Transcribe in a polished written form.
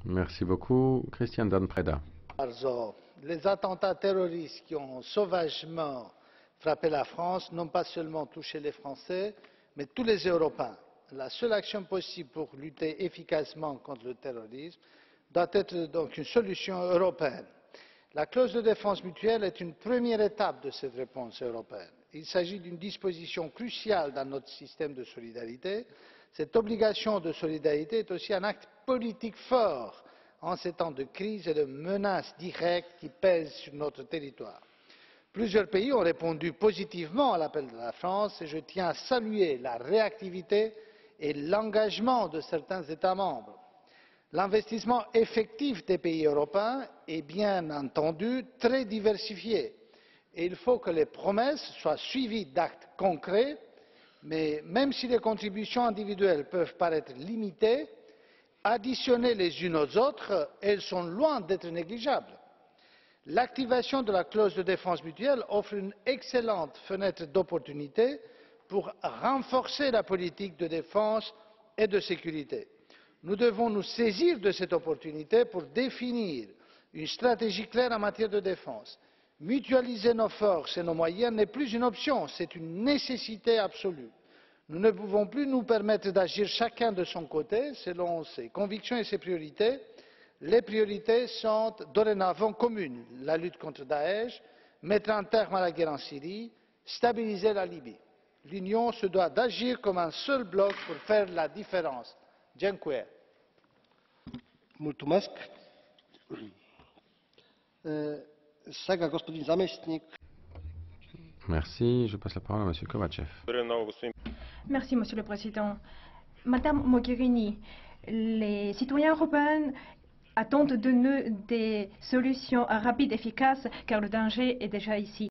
Merci beaucoup. Christian Dan Preda. Les attentats terroristes qui ont sauvagement frappé la France n'ont pas seulement touché les Français, mais tous les Européens. La seule action possible pour lutter efficacement contre le terrorisme doit être donc une solution européenne. La clause de défense mutuelle est une première étape de cette réponse européenne. Il s'agit d'une disposition cruciale dans notre système de solidarité. Cette obligation de solidarité est aussi un acte politique fort en ces temps de crise et de menaces directes qui pèsent sur notre territoire. Plusieurs pays ont répondu positivement à l'appel de la France et je tiens à saluer la réactivité et l'engagement de certains États membres. L'investissement effectif des pays européens est bien entendu très diversifié et il faut que les promesses soient suivies d'actes concrets, mais même si les contributions individuelles peuvent paraître limitées, additionnées les unes aux autres, elles sont loin d'être négligeables. L'activation de la clause de défense mutuelle offre une excellente fenêtre d'opportunité pour renforcer la politique de défense et de sécurité. Nous devons nous saisir de cette opportunité pour définir une stratégie claire en matière de défense. Mutualiser nos forces et nos moyens n'est plus une option, c'est une nécessité absolue. Nous ne pouvons plus nous permettre d'agir chacun de son côté selon ses convictions et ses priorités. Les priorités sont dorénavant communes la lutte contre Daech, mettre un terme à la guerre en Syrie, stabiliser la Libye. L'Union se doit d'agir comme un seul bloc pour faire la différence. Dziękuję. Merci. Je passe la parole à M. Kovachev. Merci, Monsieur le Président. Madame Mogherini, les citoyens européens attendent de nous des solutions rapides et efficaces car le danger est déjà ici.